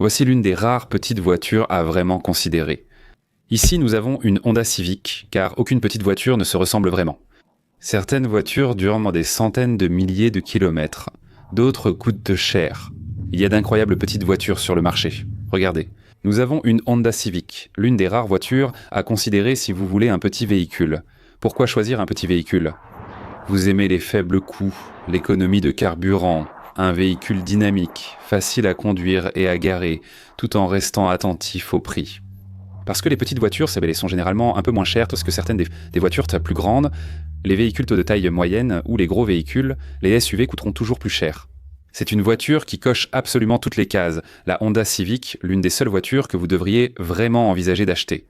Voici l'une des rares petites voitures à vraiment considérer. Ici, nous avons une Honda Civic, car aucune petite voiture ne se ressemble vraiment. Certaines voitures durent des centaines de milliers de kilomètres, d'autres coûtent cher. Il y a d'incroyables petites voitures sur le marché. Regardez, nous avons une Honda Civic, l'une des rares voitures à considérer si vous voulez un petit véhicule. Pourquoi choisir un petit véhicule ? Vous aimez les faibles coûts, l'économie de carburant, un véhicule dynamique, facile à conduire et à garer, tout en restant attentif au prix. Parce que les petites voitures, elles sont généralement un peu moins chères que certaines des voitures plus grandes. Les véhicules de taille moyenne ou les gros véhicules, les SUV coûteront toujours plus cher. C'est une voiture qui coche absolument toutes les cases. La Honda Civic, l'une des seules voitures que vous devriez vraiment envisager d'acheter.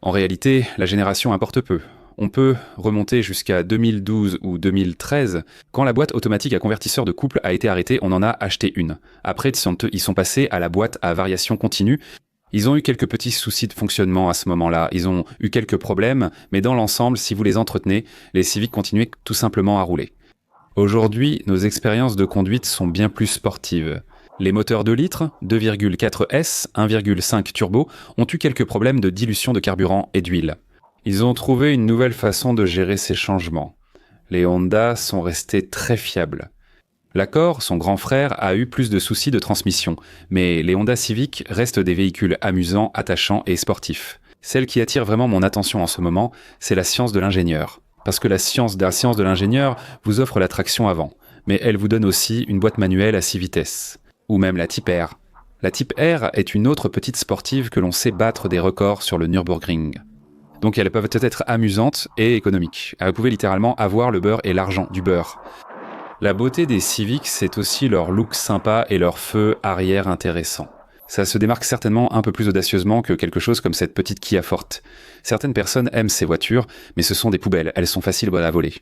En réalité, la génération importe peu. On peut remonter jusqu'à 2012 ou 2013. Quand la boîte automatique à convertisseur de couple a été arrêtée, on en a acheté une. Après, ils sont passés à la boîte à variation continue. Ils ont eu quelques petits soucis de fonctionnement à ce moment-là. Ils ont eu quelques problèmes, mais dans l'ensemble, si vous les entretenez, les Civic continuaient tout simplement à rouler. Aujourd'hui, nos expériences de conduite sont bien plus sportives. Les moteurs 2 litres, 2,4 S, 1,5 turbo, ont eu quelques problèmes de dilution de carburant et d'huile. Ils ont trouvé une nouvelle façon de gérer ces changements. Les Honda sont restés très fiables. L'Accord, son grand frère, a eu plus de soucis de transmission, mais les Honda Civic restent des véhicules amusants, attachants et sportifs. Celle qui attire vraiment mon attention en ce moment, c'est la science de l'ingénieur. Parce que la science de l'ingénieur vous offre la traction avant, mais elle vous donne aussi une boîte manuelle à 6 vitesses. Ou même la Type R. La Type R est une autre petite sportive que l'on sait battre des records sur le Nürburgring. Donc elles peuvent être amusantes et économiques. Vous pouvez littéralement avoir le beurre et l'argent du beurre. La beauté des Civic, c'est aussi leur look sympa et leur feu arrière intéressant. Ça se démarque certainement un peu plus audacieusement que quelque chose comme cette petite Kia Forte. Certaines personnes aiment ces voitures, mais ce sont des poubelles, elles sont faciles à voler.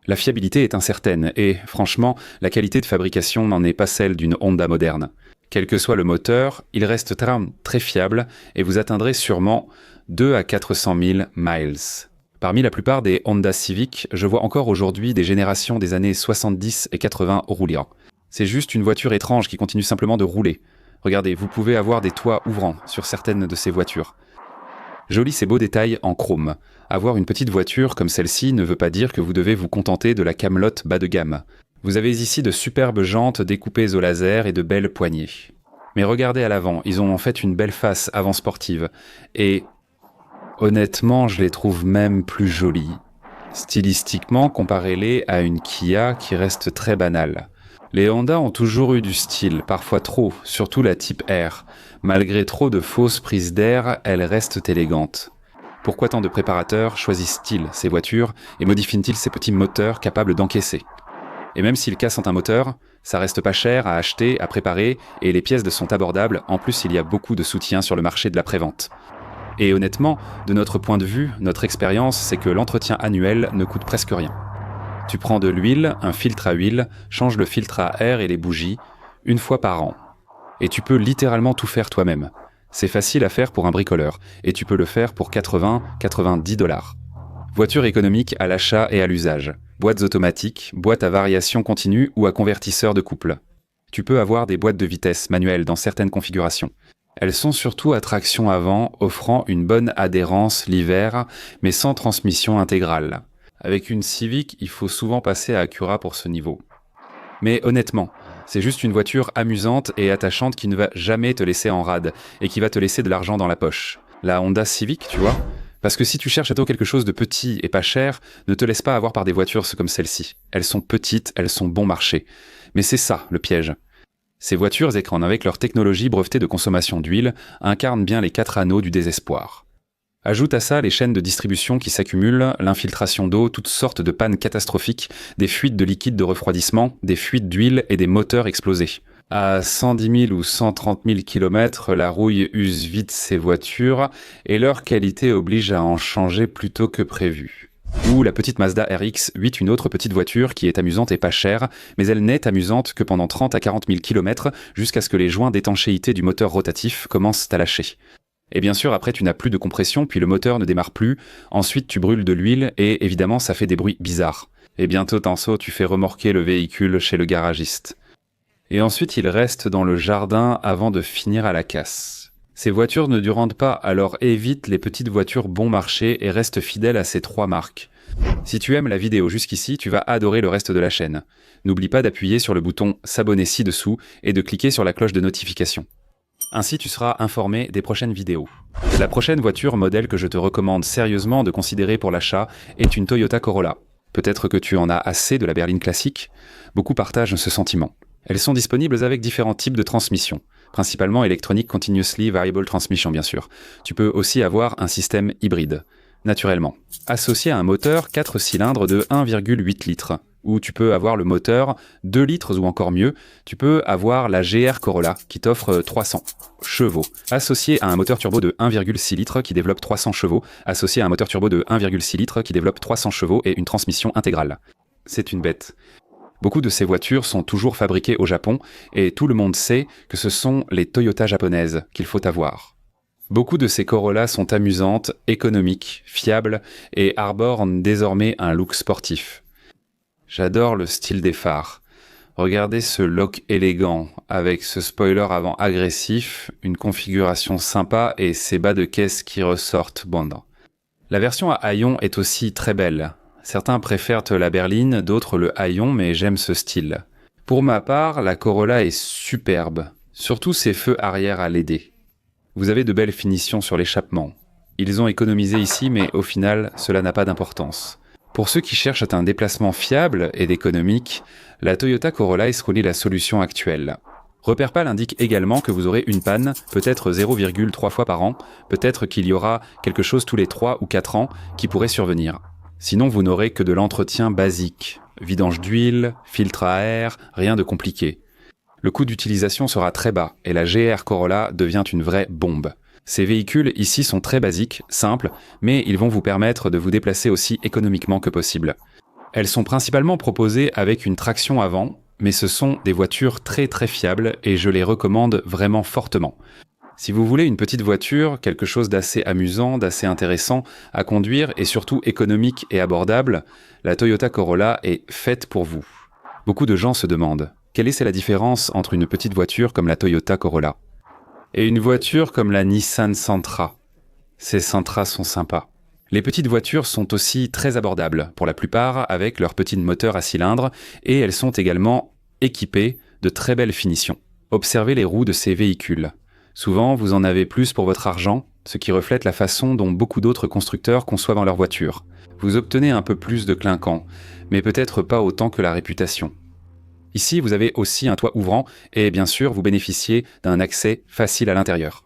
La fiabilité est incertaine et, franchement, la qualité de fabrication n'en est pas celle d'une Honda moderne. Quel que soit le moteur, il reste très fiable et vous atteindrez sûrement 2 à 400 000 miles. Parmi la plupart des Honda Civic, je vois encore aujourd'hui des générations des années 70 et 80 roulant. C'est juste une voiture étrange qui continue simplement de rouler. Regardez, vous pouvez avoir des toits ouvrants sur certaines de ces voitures. Jolis ces beaux détails en chrome. Avoir une petite voiture comme celle-ci ne veut pas dire que vous devez vous contenter de la camelote bas de gamme. Vous avez ici de superbes jantes découpées au laser et de belles poignées. Mais regardez à l'avant, ils ont en fait une belle face avant sportive. Et honnêtement, je les trouve même plus jolies. Stylistiquement, comparez-les à une Kia qui reste très banale. Les Honda ont toujours eu du style, parfois trop, surtout la Type R. Malgré trop de fausses prises d'air, elles restent élégantes. Pourquoi tant de préparateurs choisissent-ils ces voitures et modifient-ils ces petits moteurs capables d'encaisser ? Et même s'ils cassent un moteur, ça reste pas cher à acheter, à préparer, et les pièces sont abordables. En plus, il y a beaucoup de soutien sur le marché de la prévente. Et honnêtement, de notre point de vue, notre expérience, c'est que l'entretien annuel ne coûte presque rien. Tu prends de l'huile, un filtre à huile, changes le filtre à air et les bougies, une fois par an. Et tu peux littéralement tout faire toi-même. C'est facile à faire pour un bricoleur, et tu peux le faire pour 80-90 $. Voiture économique à l'achat et à l'usage. Boîtes automatiques, boîtes à variation continue ou à convertisseur de couple. Tu peux avoir des boîtes de vitesse manuelles dans certaines configurations. Elles sont surtout à traction avant, offrant une bonne adhérence l'hiver, mais sans transmission intégrale. Avec une Civic, il faut souvent passer à Acura pour ce niveau. Mais honnêtement, c'est juste une voiture amusante et attachante qui ne va jamais te laisser en rade et qui va te laisser de l'argent dans la poche. La Honda Civic, tu vois ? Parce que si tu cherches plutôt quelque chose de petit et pas cher, ne te laisse pas avoir par des voitures comme celle-ci. Elles sont petites, elles sont bon marché. Mais c'est ça, le piège. Ces voitures, écran avec leur technologie brevetée de consommation d'huile, incarnent bien les 4 anneaux du désespoir. Ajoute à ça les chaînes de distribution qui s'accumulent, l'infiltration d'eau, toutes sortes de pannes catastrophiques, des fuites de liquide de refroidissement, des fuites d'huile et des moteurs explosés. À 110 000 ou 130 000 km, la rouille use vite ces voitures et leur qualité oblige à en changer plus tôt que prévu. Ou la petite Mazda RX-8, une autre petite voiture qui est amusante et pas chère, mais elle n'est amusante que pendant 30 à 40 000 km jusqu'à ce que les joints d'étanchéité du moteur rotatif commencent à lâcher. Et bien sûr, après tu n'as plus de compression, puis le moteur ne démarre plus, ensuite tu brûles de l'huile et évidemment ça fait des bruits bizarres. Et bientôt Tanso, tu fais remorquer le véhicule chez le garagiste. Et ensuite ils restent dans le jardin avant de finir à la casse. Ces voitures ne durent pas, alors évite les petites voitures bon marché et reste fidèle à ces 3 marques. Si tu aimes la vidéo jusqu'ici, tu vas adorer le reste de la chaîne. N'oublie pas d'appuyer sur le bouton s'abonner ci-dessous et de cliquer sur la cloche de notification. Ainsi tu seras informé des prochaines vidéos. La prochaine voiture modèle que je te recommande sérieusement de considérer pour l'achat est une Toyota Corolla. Peut-être que tu en as assez de la berline classique. Beaucoup partagent ce sentiment. Elles sont disponibles avec différents types de transmissions, principalement électronique Continuously Variable Transmission bien sûr. Tu peux aussi avoir un système hybride, naturellement, associé à un moteur 4 cylindres de 1,8 litres, où tu peux avoir le moteur 2 litres ou encore mieux, tu peux avoir la GR Corolla qui t'offre 300 chevaux, associé à un moteur turbo de 1,6 litres qui développe 300 chevaux, associé à un moteur turbo de 1,6 litres qui développe 300 chevaux et une transmission intégrale. C'est une bête. Beaucoup de ces voitures sont toujours fabriquées au Japon et tout le monde sait que ce sont les Toyota japonaises qu'il faut avoir. Beaucoup de ces Corolla sont amusantes, économiques, fiables et arborent désormais un look sportif. J'adore le style des phares. Regardez ce look élégant avec ce spoiler avant agressif, une configuration sympa et ces bas de caisse qui ressortent bondants. La version à haillons est aussi très belle. Certains préfèrent la berline, d'autres le haillon, mais j'aime ce style. Pour ma part, la Corolla est superbe, surtout ses feux arrière à LED. Vous avez de belles finitions sur l'échappement. Ils ont économisé ici, mais au final, cela n'a pas d'importance. Pour ceux qui cherchent un déplacement fiable et économique, la Toyota Corolla est la solution actuelle. Repère-Pal indique également que vous aurez une panne, peut-être 0,3 fois par an, peut-être qu'il y aura quelque chose tous les 3 ou 4 ans qui pourrait survenir. Sinon, vous n'aurez que de l'entretien basique, vidange d'huile, filtre à air, rien de compliqué. Le coût d'utilisation sera très bas et la GR Corolla devient une vraie bombe. Ces véhicules ici sont très basiques, simples, mais ils vont vous permettre de vous déplacer aussi économiquement que possible. Elles sont principalement proposées avec une traction avant, mais ce sont des voitures très fiables et je les recommande vraiment fortement. Si vous voulez une petite voiture, quelque chose d'assez amusant, d'assez intéressant à conduire et surtout économique et abordable, la Toyota Corolla est faite pour vous. Beaucoup de gens se demandent, quelle est la différence entre une petite voiture comme la Toyota Corolla et une voiture comme la Nissan Sentra? Ces Sentra sont sympas. Les petites voitures sont aussi très abordables, pour la plupart avec leur petit moteur à cylindre, et elles sont également équipées de très belles finitions. Observez les roues de ces véhicules. Souvent, vous en avez plus pour votre argent, ce qui reflète la façon dont beaucoup d'autres constructeurs conçoivent leur voiture. Vous obtenez un peu plus de clinquant, mais peut-être pas autant que la réputation. Ici, vous avez aussi un toit ouvrant et bien sûr, vous bénéficiez d'un accès facile à l'intérieur.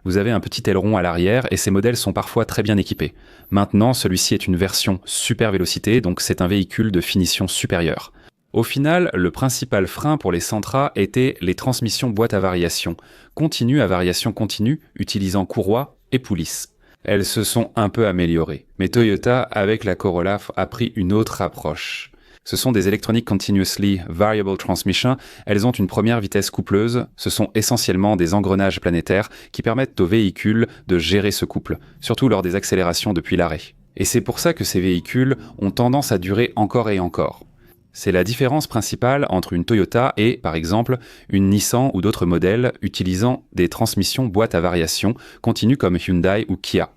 Vous avez un petit aileron à l'arrière et ces modèles sont parfois très bien équipés. Maintenant, celui-ci est une version super vélocité, donc c'est un véhicule de finition supérieure. Au final, le principal frein pour les Sentra était les transmissions boîte à variation, continue à variation continue, utilisant courroie et poulies. Elles se sont un peu améliorées, mais Toyota, avec la Corolla, a pris une autre approche. Ce sont des électroniques Continuously Variable Transmission, elles ont une première vitesse coupleuse, ce sont essentiellement des engrenages planétaires qui permettent au véhicule de gérer ce couple, surtout lors des accélérations depuis l'arrêt. Et c'est pour ça que ces véhicules ont tendance à durer encore et encore. C'est la différence principale entre une Toyota et, par exemple, une Nissan ou d'autres modèles utilisant des transmissions boîte à variation continues comme Hyundai ou Kia.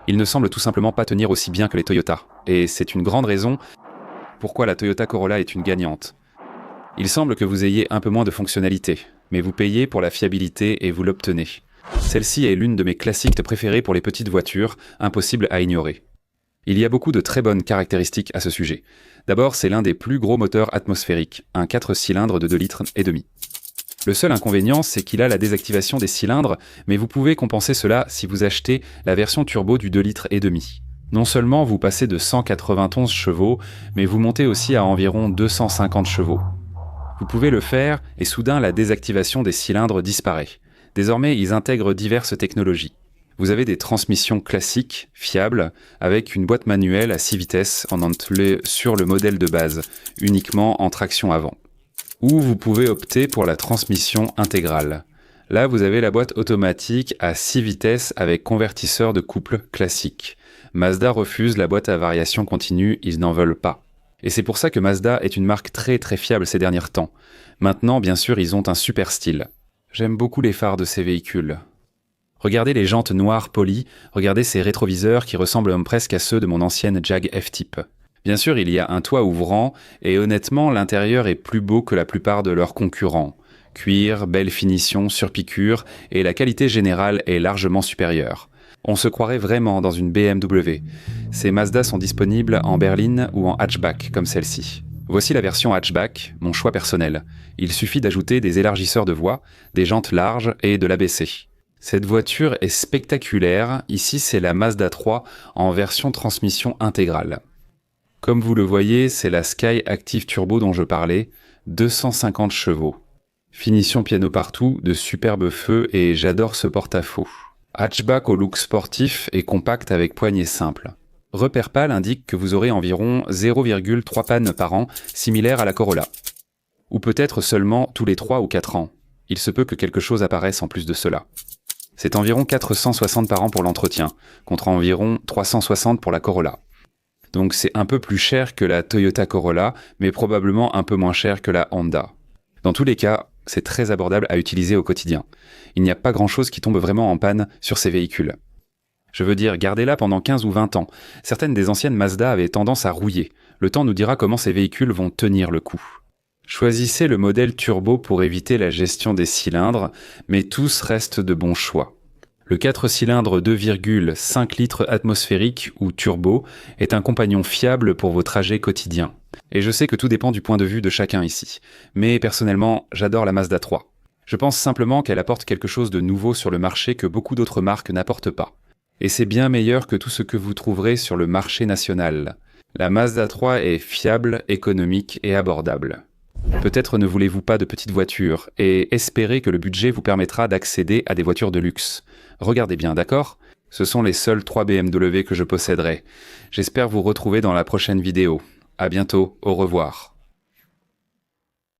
Ils ne semblent tout simplement pas tenir aussi bien que les Toyota, et c'est une grande raison pourquoi la Toyota Corolla est une gagnante. Il semble que vous ayez un peu moins de fonctionnalités, mais vous payez pour la fiabilité et vous l'obtenez. Celle-ci est l'une de mes classiques préférées pour les petites voitures, impossible à ignorer. Il y a beaucoup de très bonnes caractéristiques à ce sujet. D'abord, c'est l'un des plus gros moteurs atmosphériques, un 4 cylindres de 2,5 litres. Le seul inconvénient, c'est qu'il a la désactivation des cylindres, mais vous pouvez compenser cela si vous achetez la version turbo du 2,5 litres. Non seulement vous passez de 191 chevaux, mais vous montez aussi à environ 250 chevaux. Vous pouvez le faire et soudain la désactivation des cylindres disparaît. Désormais, ils intègrent diverses technologies. Vous avez des transmissions classiques, fiables, avec une boîte manuelle à 6 vitesses en entelé sur le modèle de base, uniquement en traction avant. Ou vous pouvez opter pour la transmission intégrale. Là, vous avez la boîte automatique à 6 vitesses avec convertisseur de couple classique. Mazda refuse la boîte à variation continue, ils n'en veulent pas. Et c'est pour ça que Mazda est une marque très très fiable ces derniers temps. Maintenant, bien sûr, ils ont un super style. J'aime beaucoup les phares de ces véhicules. Regardez les jantes noires polies, regardez ces rétroviseurs qui ressemblent presque à ceux de mon ancienne Jag F-Type. Bien sûr, il y a un toit ouvrant, et honnêtement, l'intérieur est plus beau que la plupart de leurs concurrents. Cuir, belle finition, surpiqûre, et la qualité générale est largement supérieure. On se croirait vraiment dans une BMW. Ces Mazda sont disponibles en berline ou en hatchback, comme celle-ci. Voici la version hatchback, mon choix personnel. Il suffit d'ajouter des élargisseurs de voie, des jantes larges et de l'abaisser. Cette voiture est spectaculaire, ici c'est la Mazda 3 en version transmission intégrale. Comme vous le voyez, c'est la Sky Active Turbo dont je parlais, 250 chevaux. Finition piano partout, de superbes feux et j'adore ce porte-à-faux. Hatchback au look sportif et compact avec poignée simple. Repère-Pal indique que vous aurez environ 0,3 pannes par an, similaire à la Corolla. Ou peut-être seulement tous les 3 ou 4 ans. Il se peut que quelque chose apparaisse en plus de cela. C'est environ 460 par an pour l'entretien, contre environ 360 pour la Corolla. Donc c'est un peu plus cher que la Toyota Corolla, mais probablement un peu moins cher que la Honda. Dans tous les cas, c'est très abordable à utiliser au quotidien. Il n'y a pas grand-chose qui tombe vraiment en panne sur ces véhicules. Je veux dire, gardez-la pendant 15 ou 20 ans. Certaines des anciennes Mazda avaient tendance à rouiller. Le temps nous dira comment ces véhicules vont tenir le coup. Choisissez le modèle turbo pour éviter la gestion des cylindres, mais tous restent de bons choix. Le 4 cylindres 2,5 litres atmosphérique ou turbo est un compagnon fiable pour vos trajets quotidiens. Et je sais que tout dépend du point de vue de chacun ici. Mais personnellement, j'adore la Mazda 3. Je pense simplement qu'elle apporte quelque chose de nouveau sur le marché que beaucoup d'autres marques n'apportent pas. Et c'est bien meilleur que tout ce que vous trouverez sur le marché national. La Mazda 3 est fiable, économique et abordable. Peut-être ne voulez-vous pas de petites voitures et espérez que le budget vous permettra d'accéder à des voitures de luxe. Regardez bien, d'accord ? Ce sont les seules 3 BMW que je posséderai. J'espère vous retrouver dans la prochaine vidéo. À bientôt, au revoir.